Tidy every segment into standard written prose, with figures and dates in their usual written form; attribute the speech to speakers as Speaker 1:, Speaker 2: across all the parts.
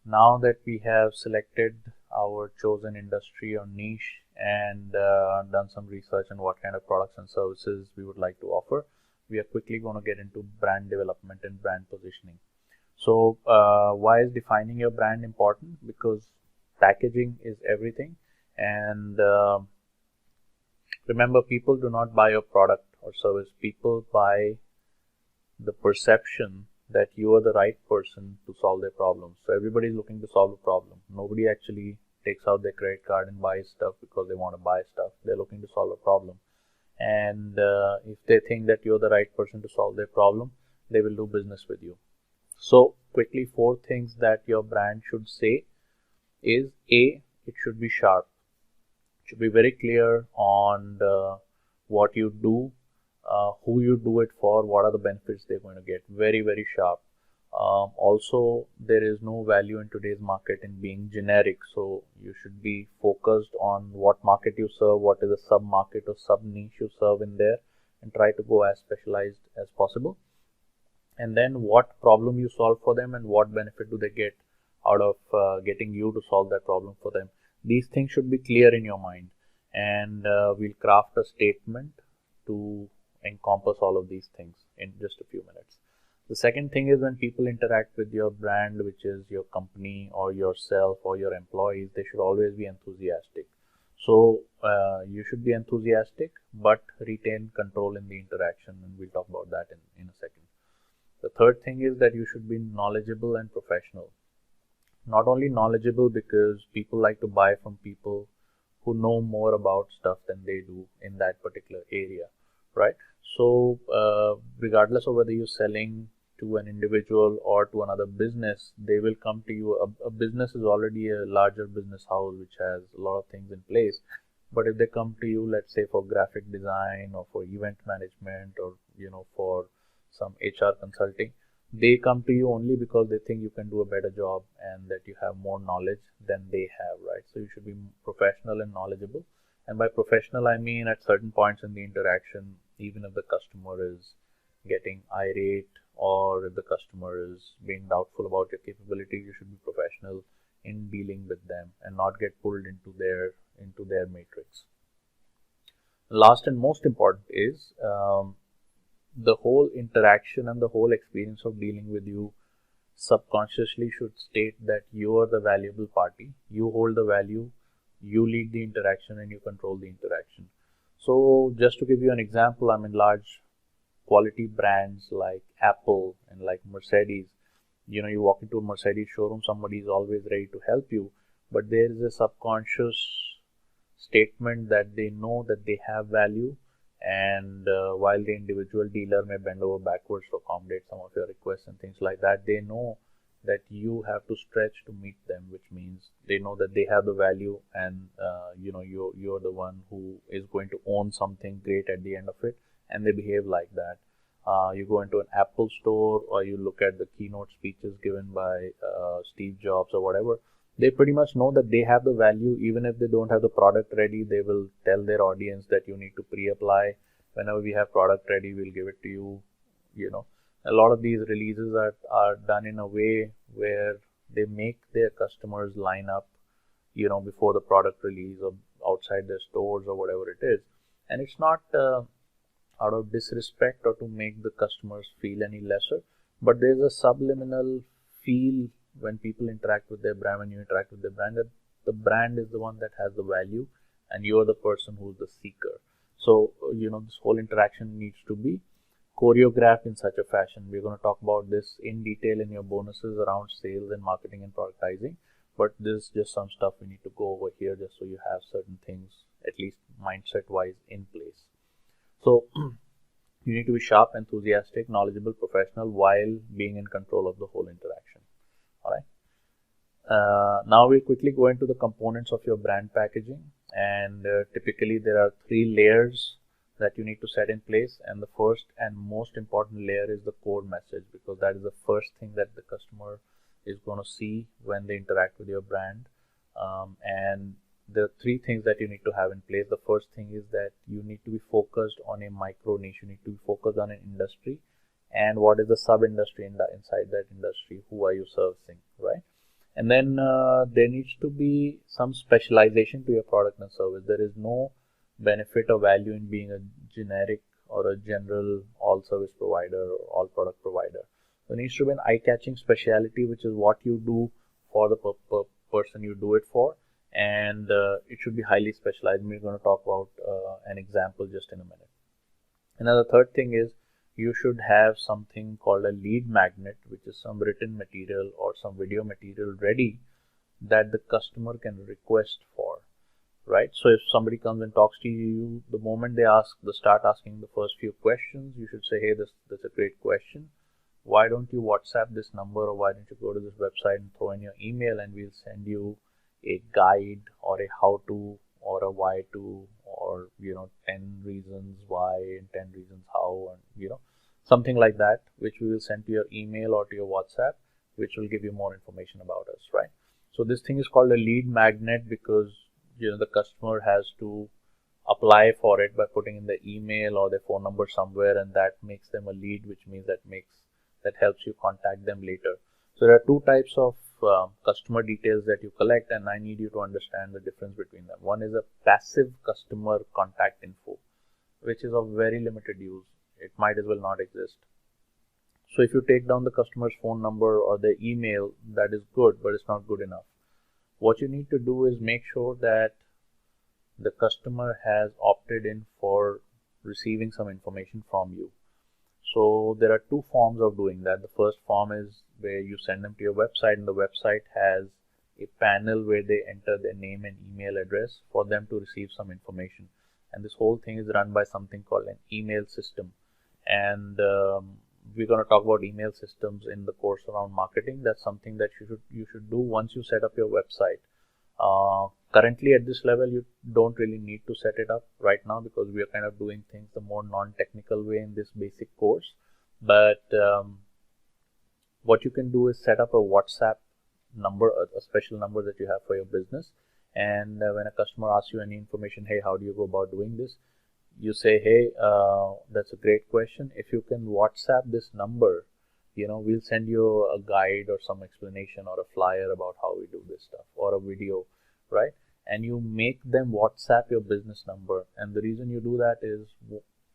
Speaker 1: Now that we have selected our chosen industry or niche and done some research on what kind of products and services we would like to offer, we are quickly going to get into brand development and brand positioning. So, why is defining your brand important? Because packaging is everything, and remember, people do not buy your product or service. People buy the perception that you are the right person to solve their problems. So everybody is looking to solve a problem. Nobody actually takes out their credit card and buys stuff because they want to buy stuff. They're looking to solve a problem. And if they think that you're the right person to solve their problem, they will do business with you. So quickly, four things that your brand should say is: A, it should be sharp. It should be very clear on what you do, who you do it for, what are the benefits they're going to get. Very, very sharp. Also, there is no value in today's market in being generic. So you should be focused on what market you serve, what is the sub market or sub niche you serve in there, and try to go as specialized as possible. And then what problem you solve for them and what benefit do they get out of getting you to solve that problem for them. These things should be clear in your mind, and we'll craft a statement to encompass all of these things in just a few minutes. The second thing is, when people interact with your brand, which is your company or yourself or your employees, they should always be enthusiastic. So you should be enthusiastic but retain control in the interaction, and we'll talk about that in a second. The third thing is that you should be knowledgeable and professional. Not only knowledgeable, because people like to buy from people who know more about stuff than they do in that particular area, right? So, regardless of whether you're selling to an individual or to another business, they will come to you. A business is already a larger business house which has a lot of things in place. But if they come to you, let's say for graphic design or for event management or for some HR consulting, they come to you only because they think you can do a better job and that you have more knowledge than they have, right? So you should be professional and knowledgeable. And by professional, I mean at certain points in the interaction, even if the customer is getting irate or if the customer is being doubtful about your capability, you should be professional in dealing with them and not get pulled into their matrix. Last and most important is the whole interaction and the whole experience of dealing with you subconsciously should state that you are the valuable party, you hold the value, you lead the interaction, and you control the interaction. So just to give you an example, I mean, large quality brands like Apple and like Mercedes, you walk into a Mercedes showroom, somebody is always ready to help you, but there is a subconscious statement that they know that they have value, and while the individual dealer may bend over backwards to accommodate some of your requests and things like that, they know that you have to stretch to meet them, which means they know that they have the value, and you're the one who is going to own something great at the end of it, and they behave like that. You go into an Apple store or you look at the keynote speeches given by Steve Jobs or whatever, they pretty much know that they have the value. Even if they don't have the product ready, they will tell their audience that you need to pre-apply. Whenever we have product ready, we'll give it to you. A lot of these releases are done in a way where they make their customers line up, before the product release or outside their stores or whatever it is. And it's not out of disrespect or to make the customers feel any lesser, but there's a subliminal feel when people interact with their brand, when you interact with their brand, that the brand is the one that has the value and you're the person who's the seeker. So, this whole interaction needs to be choreographed in such a fashion. We're going to talk about this in detail in your bonuses around sales and marketing and productizing, but this is just some stuff we need to go over here just so you have certain things, at least mindset wise, in place. So you need to be sharp, enthusiastic, knowledgeable, professional while being in control of the whole interaction. All right. Now we'll quickly go into the components of your brand packaging, and typically there are 3 layers that you need to set in place, and the first and most important layer is the core message, because that is the first thing that the customer is going to see when they interact with your brand. And there are 3 things that you need to have in place. The first thing is that you need to be focused on a micro niche. You need to be focused on an industry, and what is the sub industry inside that industry, who are you servicing, right? And then there needs to be some specialization to your product and service. There is no benefit or value in being a generic or a general all service provider or all product provider. There needs to be an eye-catching speciality, which is what you do for the person you do it for, and it should be highly specialized. We're going to talk about an example just in a minute. Another third thing is you should have something called a lead magnet, which is some written material or some video material ready that the customer can request for, right? So if somebody comes and talks to you, the moment they start asking the first few questions, you should say, hey, that's a great question. Why don't you WhatsApp this number, or why don't you go to this website and throw in your email, and we'll send you a guide or a how-to or a why-to, or 10 reasons why and 10 reasons how, and something like that, which we will send to your email or to your WhatsApp, which will give you more information about us, right? So this thing is called a lead magnet because the customer has to apply for it by putting in the email or their phone number somewhere, and that makes them a lead, which means that helps you contact them later. So there are two types of customer details that you collect, and I need you to understand the difference between them. One is a passive customer contact info, which is of very limited use. It might as well not exist. So if you take down the customer's phone number or their email, that is good, but it's not good enough. What you need to do is make sure that the customer has opted in for receiving some information from you. So there are two forms of doing that. The first form is where you send them to your website, and the website has a panel where they enter their name and email address for them to receive some information. And this whole thing is run by something called an email system. And we're going to talk about email systems in the course around marketing. That's something that you should do once you set up your website. Currently at this level, you don't really need to set it up right now because we are kind of doing things the more non-technical way in this basic course. But what you can do is set up a WhatsApp number, a special number that you have for your business. And when a customer asks you any information, hey, how do you go about doing this? You say, hey, that's a great question. If you can WhatsApp this number, we'll send you a guide or some explanation or a flyer about how we do this stuff, or a video, right? And you make them WhatsApp your business number. And the reason you do that is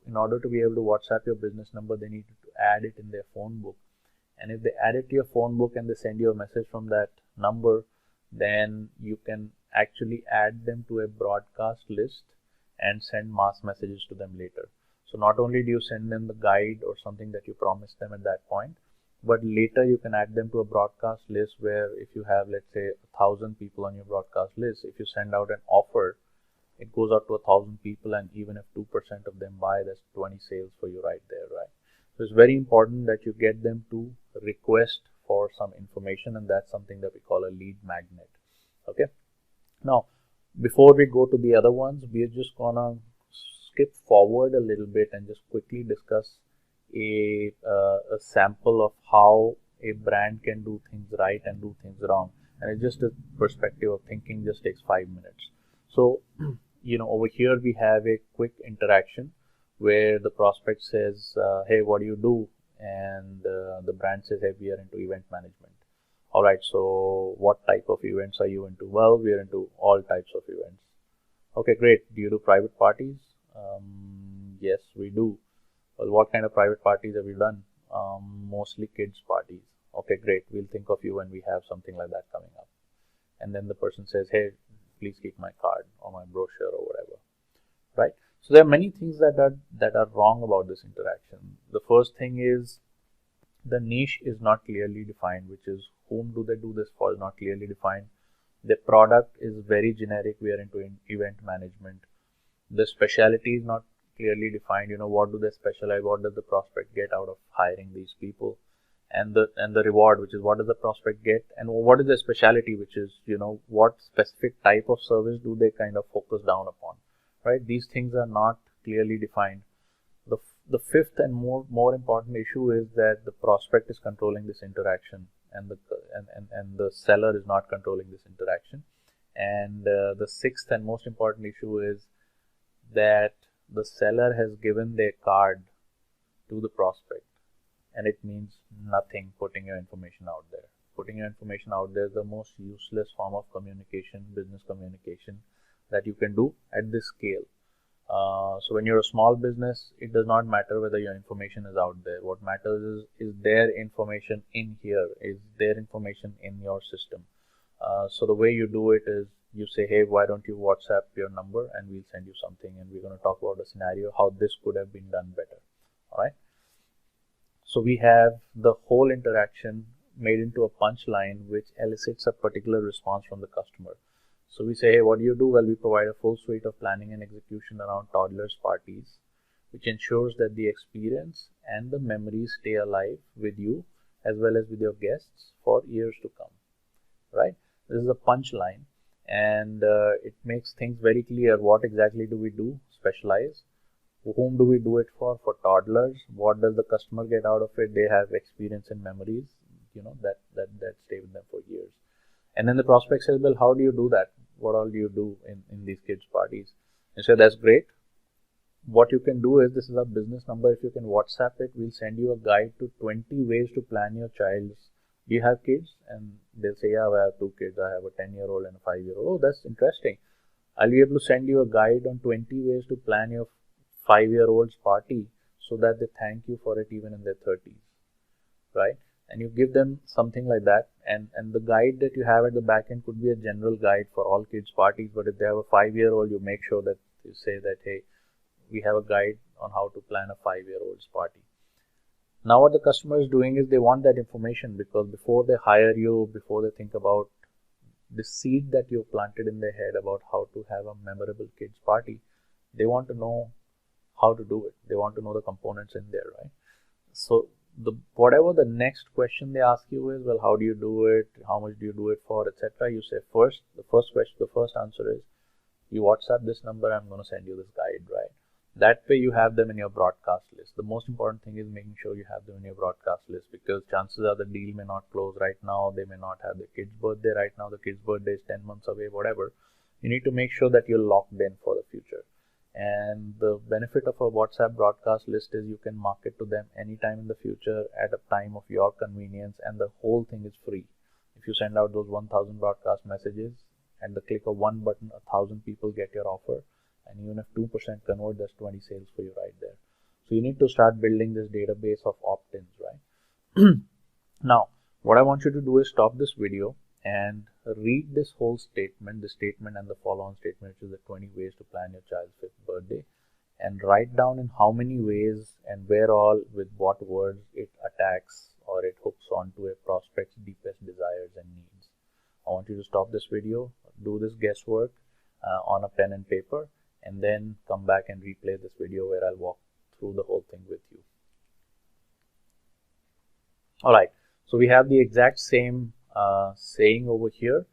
Speaker 1: in order to be able to WhatsApp your business number, they need to add it in their phone book. And if they add it to your phone book and they send you a message from that number, then you can actually add them to a broadcast list and send mass messages to them later. So not only do you send them the guide or something that you promised them at that point, but later you can add them to a broadcast list where if you have, let's say, 1,000 people on your broadcast list, if you send out an offer, it goes out to 1,000 people, and even if 2% of them buy, that's 20 sales for you right there, right? So it's very important that you get them to request for some information, and that's something that we call a lead magnet. Okay. Now, before we go to the other ones, we are just gonna skip forward a little bit and just quickly discuss a sample of how a brand can do things right and do things wrong. And it's just a perspective of thinking, just takes 5 minutes. So, over here we have a quick interaction where the prospect says, hey, what do you do? And the brand says, hey, we are into event management. All right, so what type of events are you into? Well, we are into all types of events. Okay, great. Do you do private parties? Yes, we do. Well, what kind of private parties have you done? Mostly kids parties. Okay, great. We'll think of you when we have something like that coming up. And then the person says, hey, please keep my card or my brochure or whatever, right? So there are many things that are wrong about this interaction. The first thing is the niche is not clearly defined, which is whom do they do this for is not clearly defined. The product is very generic. We are into event management. The specialty is not clearly defined. What do they specialize? What does the prospect get out of hiring these people? And the reward, which is what does the prospect get, and what is the specialty, which is what specific type of service do they kind of focus down upon, right? These things are not clearly defined. The fifth and more important issue is that the prospect is controlling this interaction, and the seller is not controlling this interaction. And the sixth and most important issue is that the seller has given their card to the prospect, and it means nothing putting your information out there, putting your information out there is the most useless form of communication, business communication that you can do at this scale. So when you're a small business, it does not matter whether your information is out there. What matters is their information in here, is their information in your system. So the way you do it is you say, hey, why don't you WhatsApp your number and we'll send you something, and we're going to talk about a scenario how this could have been done better. All right. So we have the whole interaction made into a punchline which elicits a particular response from the customer. So we say, hey, what do you do? Well, we provide a full suite of planning and execution around toddlers' parties, which ensures that the experience and the memories stay alive with you as well as with your guests for years to come, right? This is a punchline, and it makes things very clear. What exactly do we do? Specialize. Whom do we do it for? For toddlers. What does the customer get out of it? They have experience and memories, that stay with them for years. And then the prospect says, well, how do you do that? What all do you do in these kids' parties? And so that's great. What you can do is, this is our business number. If you can WhatsApp it, we'll send you a guide to 20 ways to plan your child's. Do you have kids? And they'll say, yeah, I have 2 kids. I have a 10-year-old and a 5-year-old. Oh, that's interesting. I'll be able to send you a guide on 20 ways to plan your 5-year-old's party so that they thank you for it even in their 30s, right? And you give them something like that, and the guide that you have at the back end could be a general guide for all kids' parties. But if they have a 5-year-old, you make sure that you say that, hey, we have a guide on how to plan a 5-year-old's party. Now what the customer is doing is they want that information, because before they hire you, before they think about the seed that you planted in their head about how to have a memorable kids' party, they want to know how to do it. They want to know the components in there, right? So whatever the next question they ask you is, well, how do you do it? How much do you do it for, etc. You say the first answer is, you WhatsApp this number, I'm going to send you this guide, right? That way you have them in your broadcast list. The most important thing is making sure you have them in your broadcast list, because chances are the deal may not close right now. They may not have the kid's birthday right now. The kid's birthday is 10 months away, whatever. You need to make sure that you're locked in for the future. And the benefit of a WhatsApp broadcast list is you can market to them anytime in the future at a time of your convenience, and the whole thing is free. If you send out those 1000 broadcast messages, at the click of one button, 1000 people get your offer, and even if 2% convert, that's 20 sales for you right there. So you need to start building this database of opt-ins, right? Now, what I want you to do is stop this video and read this whole statement, the statement and the follow-on statement, which is the 20 ways to plan your child's 5th birthday, and write down in how many ways and where all, with what words it attacks or it hooks onto a prospect's deepest desires and needs. I want you to stop this video, do this guesswork on a pen and paper, and then come back and replay this video where I'll walk through the whole thing with you. Alright, so we have the exact same saying over here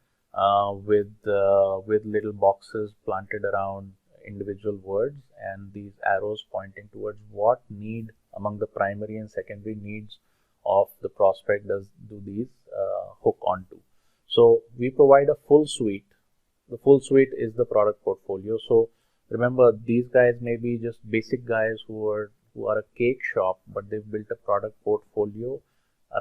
Speaker 1: with little boxes planted around individual words, and these arrows pointing towards what need among the primary and secondary needs of the prospect do these hook onto. So we provide a full suite. The full suite is the product portfolio. So remember, these guys may be just basic guys who are a cake shop, but they've built a product portfolio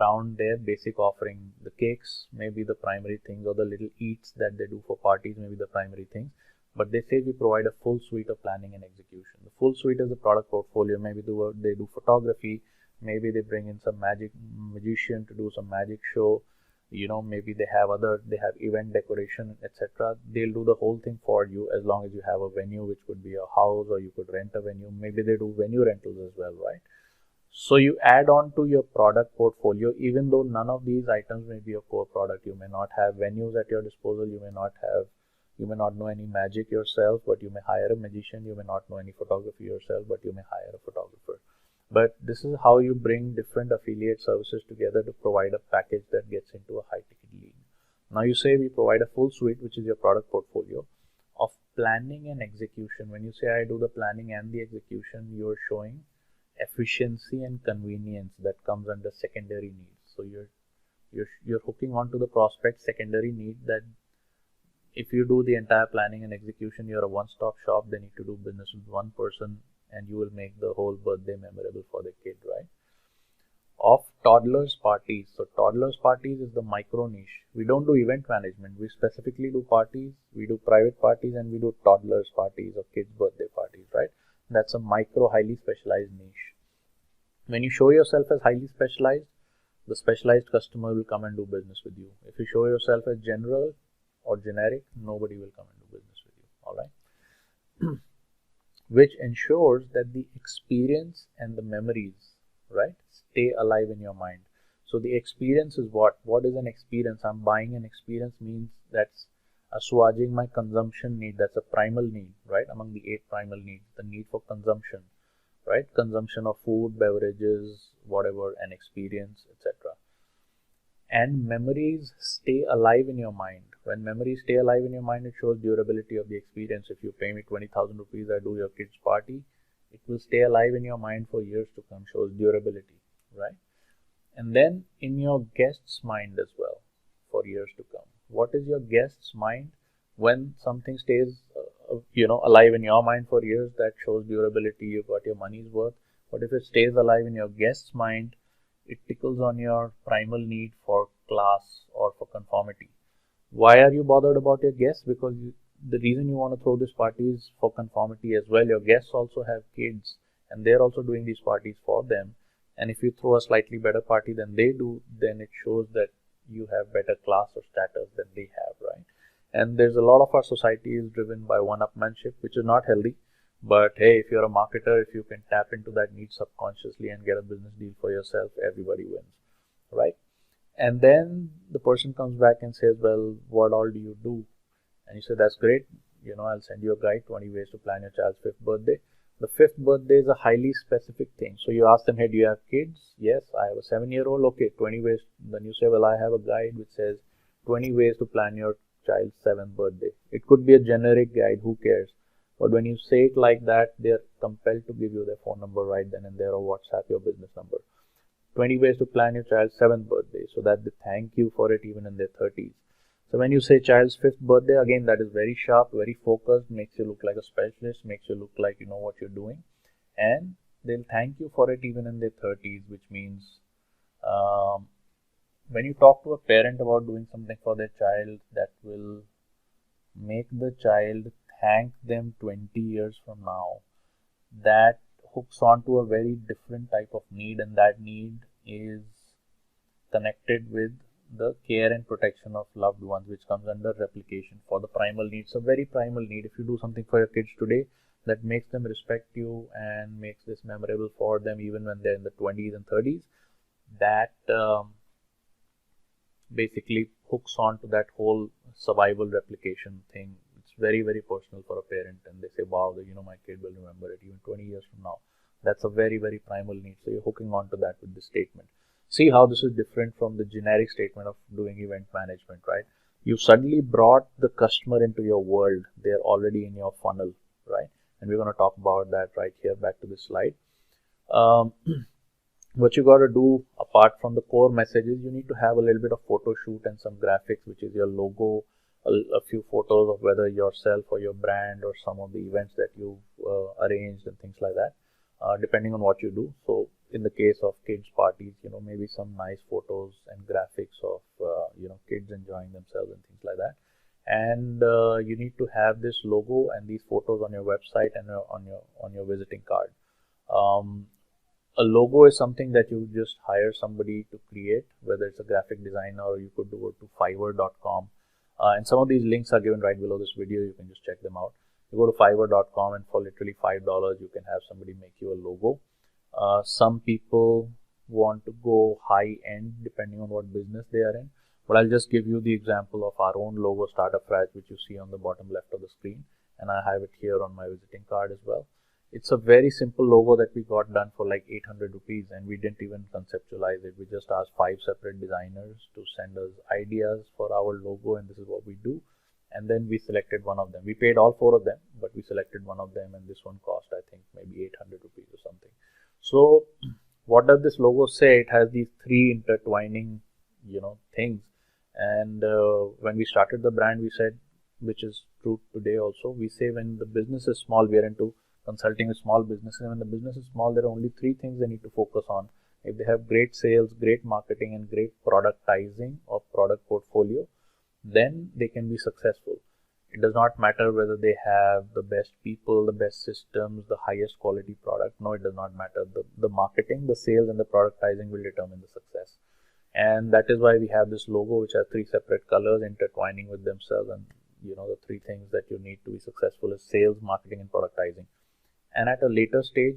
Speaker 1: around their basic offering. The cakes may be the primary things, or the little eats that they do for parties may be the primary things, but they say we provide a full suite of planning and execution. The full suite is the product portfolio. Maybe they do photography, maybe they bring in some magician to do some magic show, maybe they have event decoration, etc. They'll do the whole thing for you, as long as you have a venue, which could be a house, or you could rent a venue. Maybe they do venue rentals as well, right? So you add on to your product portfolio, even though none of these items may be your core product. You may not have venues at your disposal. You may not know any magic yourself, but you may hire a magician. You may not know any photography yourself, but you may hire a photographer. But this is how you bring different affiliate services together to provide a package that gets into a high-ticket lead. Now you say we provide a full suite, which is your product portfolio, of planning and execution. When you say I do the planning and the execution, you're showing efficiency and convenience that comes under secondary needs. So you're hooking onto the prospect's secondary need, that if you do the entire planning and execution, you're a one-stop shop. They need to do business with one person, and you will make the whole birthday memorable for the kid, right? of toddlers parties. So toddlers parties is the micro niche. We don't do event management. We specifically do parties. We do private parties and we do toddlers parties or kids birthday parties, right? That's a micro, highly specialized niche. When you show yourself as highly specialized, the specialized customer will come and do business with you. If you show yourself as general or generic, nobody will come and do business with you. All right. Which ensures that the experience and the memories, right, stay alive in your mind. So the experience is what? What is an experience? I'm buying an experience means that's assuaging my consumption need. That's a primal need, right? Among the 8 primal needs, the need for consumption, right? Consumption of food, beverages, whatever, an experience, etc. And memories stay alive in your mind. When memories stay alive in your mind, it shows durability of the experience. If you pay me 20,000 rupees, I do your kid's party, it will stay alive in your mind for years to come, shows durability, right? And then in your guest's mind as well, for years to come. What is your guest's mind? When something stays alive in your mind for years, that shows durability, you got your money's worth. But if it stays alive in your guest's mind, it tickles on your primal need for class or for conformity. Why are you bothered about your guests? Because the reason you want to throw this party is for conformity as well. Your guests also have kids and they're also doing these parties for them. And if you throw a slightly better party than they do, then it shows that you have better class or status than they have, right? And there's a lot of our society is driven by one-upmanship, which is not healthy. But hey, if you're a marketer, if you can tap into that need subconsciously and get a business deal for yourself, everybody wins, right? And then the person comes back and says, well, what all do you do? And you say, that's great. I'll send you a guide, 20 ways to plan your child's 5th birthday. The 5th birthday is a highly specific thing. So you ask them, hey, do you have kids? Yes, I have a 7-year-old. Okay, 20 ways. Then you say, well, I have a guide which says 20 ways to plan your child's 7th birthday. It could be a generic guide, who cares? But when you say it like that, they're compelled to give you their phone number right then and there, or WhatsApp your business number. 20 ways to plan your child's 7th birthday, so that they thank you for it even in their 30s. So when you say child's 5th birthday, again, that is very sharp, very focused, makes you look like a specialist, makes you look like you know what you're doing. And they'll thank you for it even in their 30s, which means when you talk to a parent about doing something for their child, that will make the child thank them 20 years from now, that hooks on to a very different type of need, and that need is connected with the care and protection of loved ones, which comes under replication for the primal needs. A very primal need. If you do something for your kids today that makes them respect you and makes this memorable for them even when they're in the 20s and 30s, that basically hooks on to that whole survival replication thing. It's very, very personal for a parent, and they say, wow, my kid will remember it even 20 years from now. That's a very, very primal need. So you're hooking on to that with this statement. See how this is different from the generic statement of doing event management, right? You suddenly brought the customer into your world. They're already in your funnel, right? And we're going to talk about that right here. Back to this slide. What you got to do apart from the core messages, you need to have a little bit of photo shoot and some graphics, which is your logo, a few photos of whether yourself or your brand or some of the events that you've arranged and things like that, depending on what you do. So in the case of kids parties, maybe some nice photos and graphics of kids enjoying themselves and things like that. And you need to have this logo and these photos on your website and on your visiting card. A logo is something that you just hire somebody to create, whether it's a graphic designer, or you could go to Fiverr.com. And some of these links are given right below this video. You can just check them out. You go to Fiverr.com and for literally $5, you can have somebody make you a logo. Some people want to go high end depending on what business they are in. But I'll just give you the example of our own logo, Startup Raj, which you see on the bottom left of the screen. And I have it here on my visiting card as well. It's a very simple logo that we got done for like 800 rupees, and we didn't even conceptualize it. We just asked 5 separate designers to send us ideas for our logo, and this is what we do. And then we selected one of them. We paid all 4 of them, but we selected one of them, and this one cost, I think, maybe 800 rupees or something. So what does this logo say? It has these 3 intertwining, things. And when we started the brand, we said, which is true today also, we say when the business is small, we are into consulting with small businesses. And when the business is small, there are only 3 things they need to focus on. If they have great sales, great marketing, and great productizing of product portfolio, then they can be successful. It does not matter whether they have the best people, the best systems, the highest quality product. No, it does not matter. The marketing, the sales, and the productizing will determine the success. And that is why we have this logo, which has 3 separate colors intertwining with themselves. And the 3 things that you need to be successful is sales, marketing, and productizing. And at a later stage,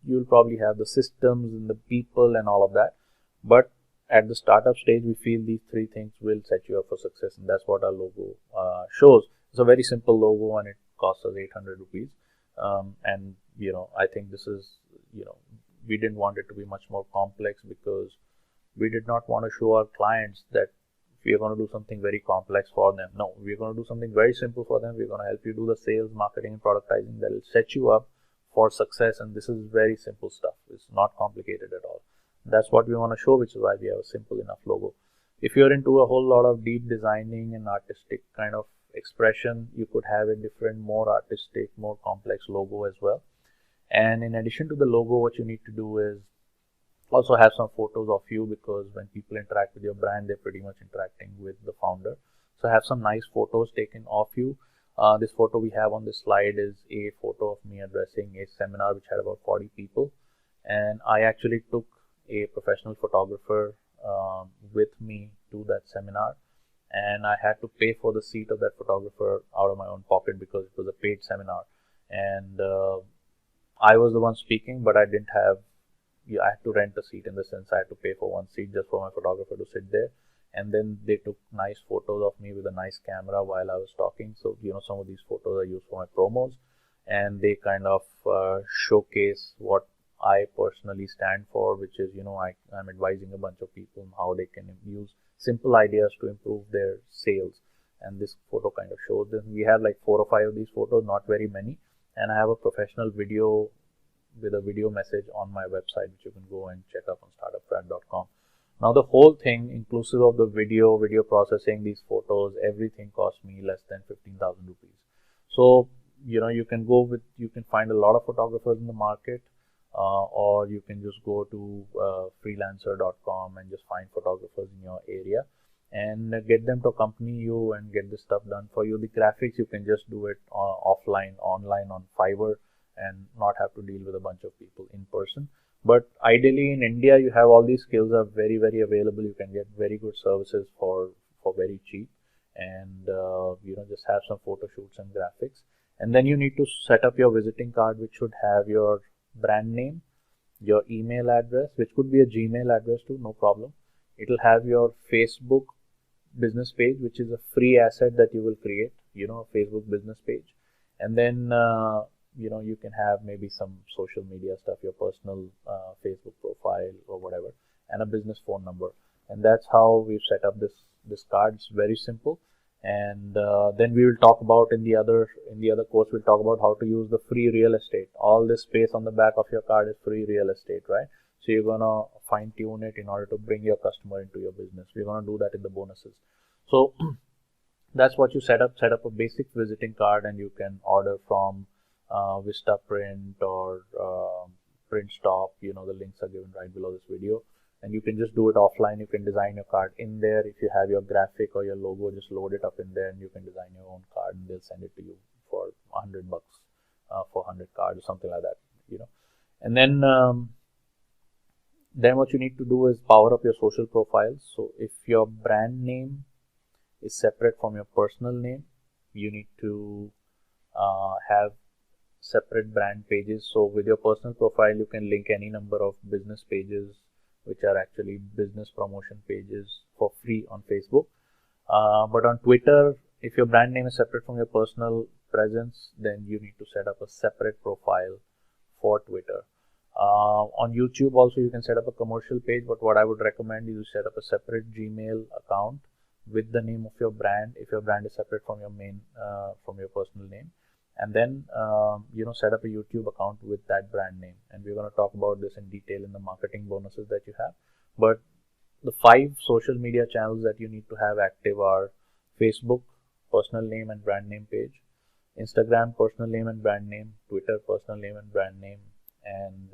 Speaker 1: you'll probably have the systems and the people and all of that. But at the startup stage, we feel these 3 things will set you up for success, and that's what our logo shows. It's a very simple logo, and it costs us 800 rupees. And I think this is, we didn't want it to be much more complex, because we did not want to show our clients that we are going to do something very complex for them. No, we're going to do something very simple for them. We're going to help you do the sales, marketing, and productizing that will set you up for success. And this is very simple stuff. It's not complicated at all. That's what we want to show, which is why we have a simple enough logo. If you're into a whole lot of deep designing and artistic kind of expression, you could have a different, more artistic, more complex logo as well. And in addition to the logo, what you need to do is also have some photos of you, because when people interact with your brand, they're pretty much interacting with the founder. So have some nice photos taken of you. This photo we have on this slide is a photo of me addressing a seminar which had about 40 people. And I actually took a professional photographer with me to that seminar. And I had to pay for the seat of that photographer out of my own pocket, because it was a paid seminar. And I was the one speaking, but I didn't have, I had to rent a seat, in the sense I had to pay for one seat just for my photographer to sit there. And then they took nice photos of me with a nice camera while I was talking. So, some of these photos are used for my promos, and they kind of showcase what I personally stand for, which is, I'm advising a bunch of people on how they can use simple ideas to improve their sales. And this photo kind of shows them. We have like 4 or 5 of these photos, not very many. And I have a professional video with a video message on my website, which you can go and check up on startupfrat.com. Now, the whole thing, inclusive of the video processing, these photos, everything cost me less than 15,000 rupees. So, you can find a lot of photographers in the market, or you can just go to freelancer.com and just find photographers in your area and get them to accompany you and get this stuff done for you. The graphics, you can just do it online on Fiverr, and not have to deal with a bunch of people in person. But ideally, in India, you have all these skills are very, very available. You can get very good services for very cheap, and just have some photo shoots and graphics. And then you need to set up your visiting card, which should have your brand name, your email address, which could be a Gmail address too, no problem. It'll have your Facebook business page, which is a free asset that you will create, a Facebook business page. And then you can have maybe some social media stuff, your personal Facebook profile or whatever, and a business phone number. And that's how we've set up this card. It's very simple. And then we will talk about in the other course, we'll talk about how to use the free real estate. All this space on the back of your card is free real estate, right? So you're gonna fine tune it in order to bring your customer into your business. We're gonna do that in the bonuses. So that's what you set up a basic visiting card, and you can order from Vistaprint or PrintStop. The links are given right below this video, and you can just do it offline. You can design your card in there. If you have your graphic or your logo, just load it up in there, and you can design your own card, and they'll send it to you for $100 for 100 cards or something like that. And then what you need to do is power up your social profiles. So if your brand name is separate from your personal name, you need to have separate brand pages. So with your personal profile, you can link any number of business pages, which are actually business promotion pages, for free on Facebook. But on Twitter, if your brand name is separate from your personal presence, then you need to set up a separate profile for Twitter. On YouTube also, you can set up a commercial page, but what I would recommend is you set up a separate Gmail account with the name of your brand, if your brand is separate from your from your personal name. And then set up a YouTube account with that brand name. And we're going to talk about this in detail in the marketing bonuses that you have. But the 5 social media channels that you need to have active are Facebook, personal name and brand name page; Instagram, personal name and brand name; Twitter, personal name and brand name; and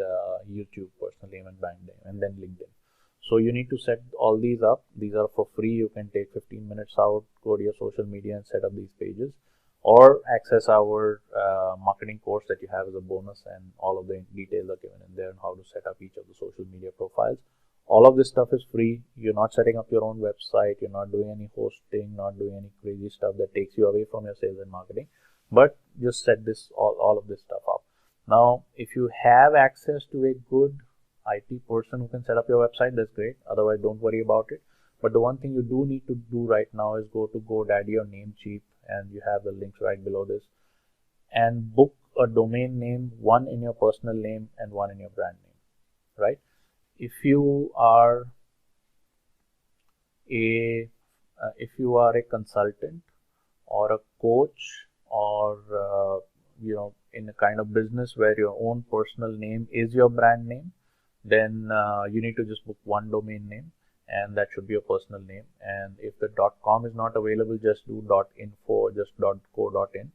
Speaker 1: YouTube personal name and brand name, and then LinkedIn. So you need to set all these up. These are for free. You can take 15 minutes out, go to your social media and set up these pages, or access our marketing course that you have as a bonus, and all of the details are given in there on how to set up each of the social media profiles. All of this stuff is free. You're not setting up your own website. You're not doing any hosting, not doing any crazy stuff that takes you away from your sales and marketing, but just set this all of this stuff up. Now, if you have access to a good IT person who can set up your website, that's great. Otherwise, don't worry about it. But the one thing you do need to do right now is go to GoDaddy or Namecheap, and you have the links right below this, and book a domain name, one in your personal name and one in your brand name, right? If you are a consultant or a coach, or in a kind of business where your own personal name is your brand name, then you need to just book one domain name, and that should be your personal name. And if the .com is not available, just do .info or just .co.in.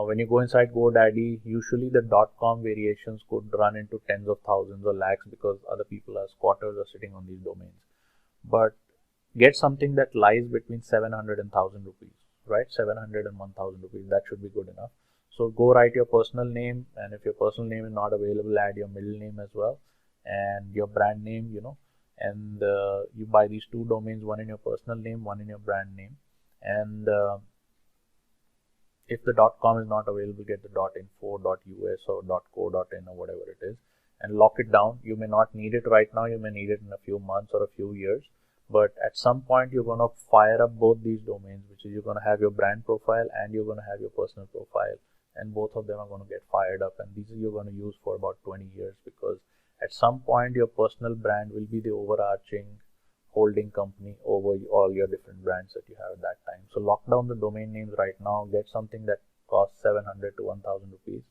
Speaker 1: When you go inside GoDaddy, usually the .com variations could run into tens of thousands or lakhs, because other people as squatters are sitting on these domains. But get something that lies between 700 and 1000 rupees, right? 700 and 1000 rupees, that should be good enough. So go write your personal name, and if your personal name is not available, add your middle name as well, and your brand name, and you buy these two domains, one in your personal name, one in your brand name. And if the .com is not available, get the .info, .us or .co.in or whatever it is, and lock it down. You may not need it right now. You may need it in a few months or a few years. But at some point, you're going to fire up both these domains, which is you're going to have your brand profile and you're going to have your personal profile. And both of them are going to get fired up. And these you're going to use for about 20 years, because at some point, your personal brand will be the overarching holding company over all your different brands that you have at that time. So lock down the domain names right now. Get something that costs 700 to 1000 rupees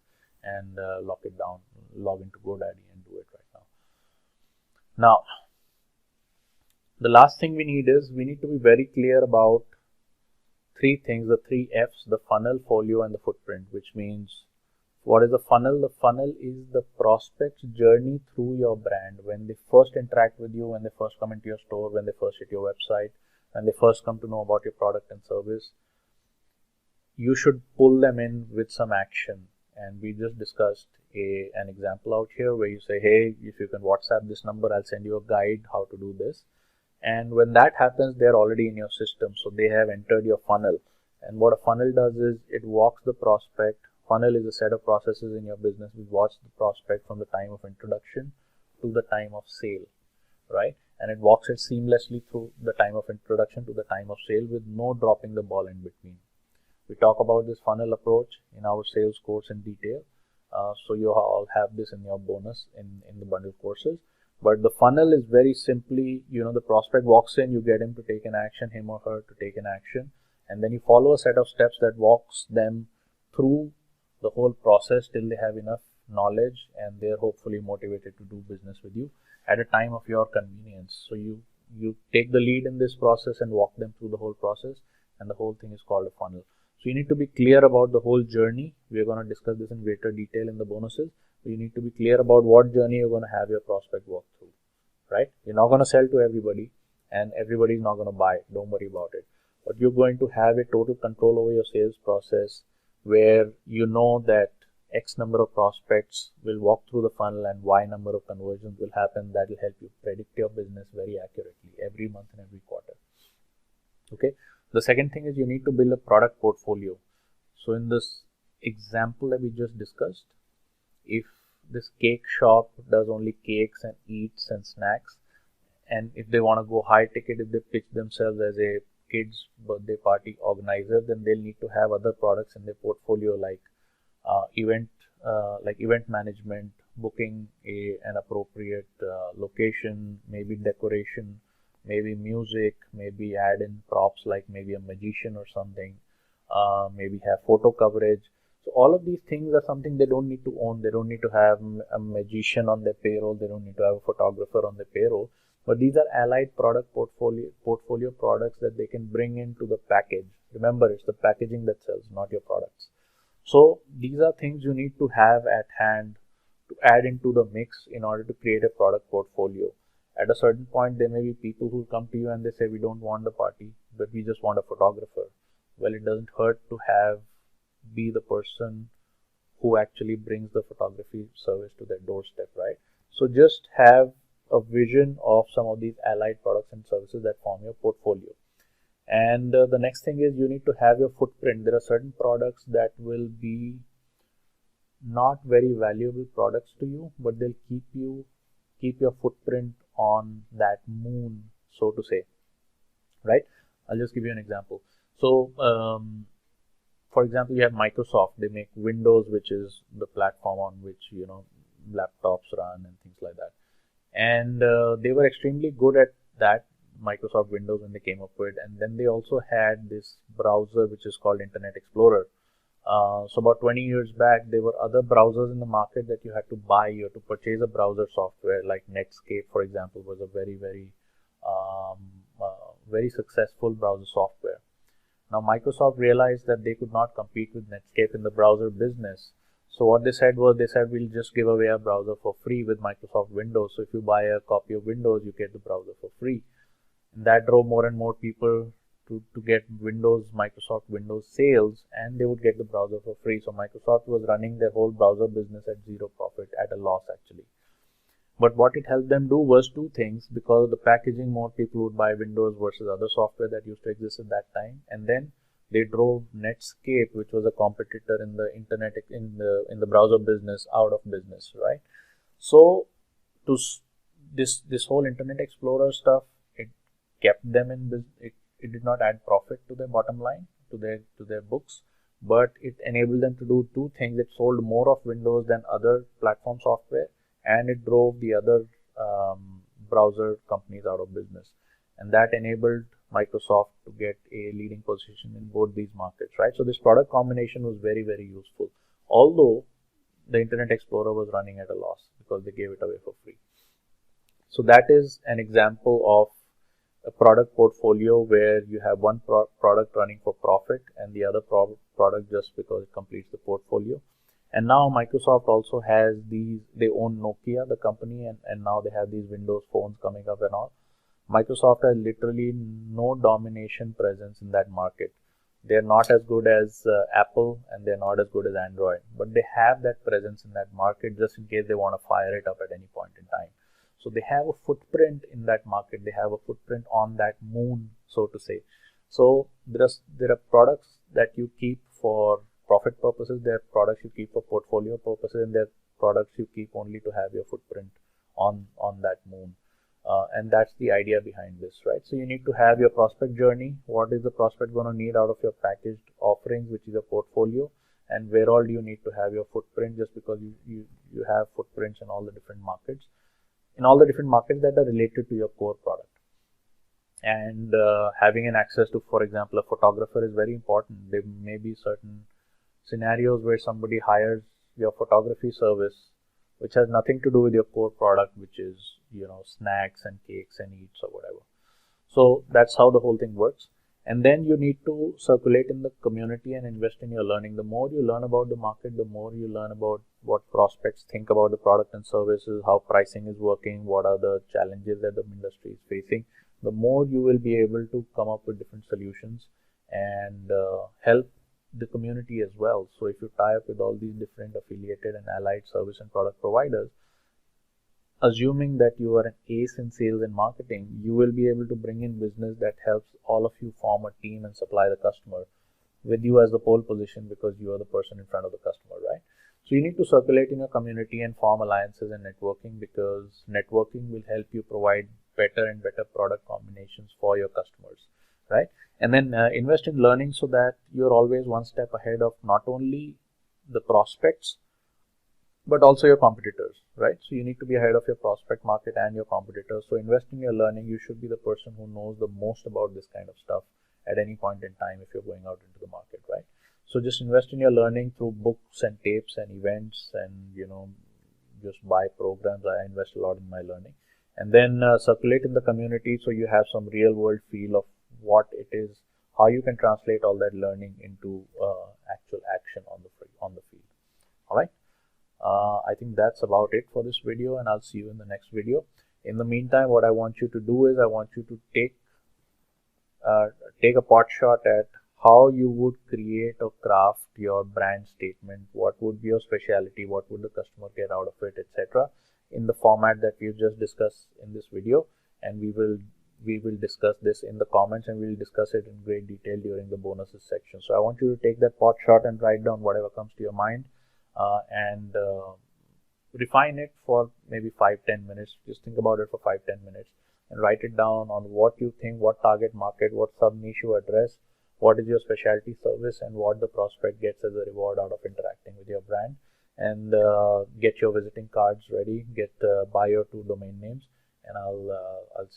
Speaker 1: and lock it down. Log into GoDaddy and do it right now. Now, the last thing we need to be very clear about three things, the three F's: the funnel, folio, and the footprint, which means, what is the funnel? The funnel is the prospect's journey through your brand. When they first interact with you, when they first come into your store, when they first hit your website, when they first come to know about your product and service, you should pull them in with some action. And we just discussed an example out here where you say, hey, if you can WhatsApp this number, I'll send you a guide how to do this. And when that happens, they're already in your system. So they have entered your funnel. And what a funnel does is it walks the prospect. Funnel is a set of processes in your business which walks the prospect from the time of introduction to the time of sale, right? And it walks it seamlessly through the time of introduction to the time of sale with no dropping the ball in between. We talk about this funnel approach in our sales course in detail. So you all have this in your bonus in the bundle courses. But the funnel is very simply, the prospect walks in, you get him to take an action, him or her to take an action, and then you follow a set of steps that walks them through the whole process till they have enough knowledge and they're hopefully motivated to do business with you at a time of your convenience. So you take the lead in this process and walk them through the whole process, and the whole thing is called a funnel. So you need to be clear about the whole journey. We're going to discuss this in greater detail in the bonuses. You need to be clear about what journey you're going to have your prospect walk through, right? You're not going to sell to everybody, and everybody's not going to buy. Don't worry about it. But you're going to have a total control over your sales process, where you know that X number of prospects will walk through the funnel and Y number of conversions will happen. That will help you predict your business very accurately every month and every quarter. Okay. The second thing is you need to build a product portfolio. So in this example that we just discussed, if this cake shop does only cakes and eats and snacks, and if they want to go high ticket, if they pitch themselves as a kids birthday party organizer, then they'll need to have other products in their portfolio like event management, booking an appropriate location, maybe decoration, maybe music, maybe add in props like maybe a magician or something, maybe have photo coverage. So all of these things are something they don't need to own. They don't need to have a magician on their payroll. They don't need to have a photographer on their payroll. But these are allied product portfolio products that they can bring into the package. Remember, it's the packaging that sells, not your products. So these are things you need to have at hand to add into the mix in order to create a product portfolio. At a certain point, there may be people who come to you and they say, we don't want the party, but we just want a photographer. Well, it doesn't hurt to be the person who actually brings the photography service to their doorstep, right? So just have a vision of some of these allied products and services that form your portfolio. And the next thing is you need to have your footprint. There are certain products that will be not very valuable products to you, but they'll keep your footprint on that moon, so to say, right? I'll just give you an example. So for example, you have Microsoft. They make Windows, which is the platform on which laptops run and things like that. And they were extremely good at that, Microsoft Windows, when they came up with. And then they also had this browser which is called Internet Explorer. So about 20 years back, there were other browsers in the market that you had to buy. You had to purchase a browser software, like Netscape, for example, was a very, very successful browser software. Now, Microsoft realized that they could not compete with Netscape in the browser business. So what they said was, we'll just give away a browser for free with Microsoft Windows. So if you buy a copy of Windows, you get the browser for free. And that drove more and more people to get Microsoft Windows sales, and they would get the browser for free. So Microsoft was running their whole browser business at zero profit, at a loss actually. But what it helped them do was two things. Because of the packaging, more people would buy Windows versus other software that used to exist at that time. And then they drove Netscape, which was a competitor in the internet, in the browser business, out of business, right? So this whole Internet Explorer stuff, it kept them in business. It did not add profit to their bottom line, to their books, but it enabled them to do two things. It sold more of Windows than other platform software, and it drove the other browser companies out of business. And that enabled Microsoft to get a leading position in both these markets, right? So this product combination was very, very useful, although the Internet Explorer was running at a loss because they gave it away for free. So that is an example of a product portfolio where you have one product running for profit and the other product just because it completes the portfolio. And now Microsoft also has they own Nokia, the company, and now they have these Windows phones coming up and all. Microsoft has literally no domination presence in that market. They're not as good as Apple, and they're not as good as Android, but they have that presence in that market just in case they want to fire it up at any point in time. So they have a footprint in that market. They have a footprint on that moon, so to say. So there are products that you keep for profit purposes. There are products you keep for portfolio purposes, and there are products you keep only to have your footprint on that moon. And that's the idea behind this, right? So you need to have your prospect journey. What is the prospect going to need out of your packaged offerings, which is a portfolio, and where all do you need to have your footprint, just because you have footprints in all the different markets. In all the different markets that are related to your core product. And having an access to, for example, a photographer is very important. There may be certain scenarios where somebody hires your photography service, which has nothing to do with your core product, which is, snacks and cakes and eats or whatever. So that's how the whole thing works. And then you need to circulate in the community and invest in your learning. The more you learn about the market, the more you learn about what prospects think about the product and services, how pricing is working, what are the challenges that the industry is facing, the more you will be able to come up with different solutions and help the community as well. So if you tie up with all these different affiliated and allied service and product providers, assuming that you are an ace in sales and marketing, you will be able to bring in business that helps all of you form a team and supply the customer with you as the pole position, because you are the person in front of the customer, right? So you need to circulate in your community and form alliances and networking, because networking will help you provide better and better product combinations for your customers, right? And then invest in learning so that you're always one step ahead of not only the prospects, but also your competitors, right? So you need to be ahead of your prospect market and your competitors. So invest in your learning. You should be the person who knows the most about this kind of stuff at any point in time if you're going out into the market, right? So just invest in your learning through books and tapes and events, and just buy programs. I invest a lot in my learning. And then circulate in the community so you have some real world feel of what it is, how you can translate all that learning into actual action on the field. All right. I think that's about it for this video, and I'll see you in the next video. In the meantime, what I want you to do is I want you to take a pot shot at how you would create or craft your brand statement. What would be your specialty? What would the customer get out of it, etc. in the format that we've just discussed in this video, and we will discuss this in the comments, and we'll discuss it in great detail during the bonuses section. So I want you to take that pot shot and write down whatever comes to your mind, and refine it for maybe 5-10 minutes. Just think about it for 5-10 minutes and write it down on what you think, what target market, what sub niche you address, what is your specialty service, and what the prospect gets as a reward out of interacting with your brand. And get your visiting cards ready, buy your 2 domain names, and I'll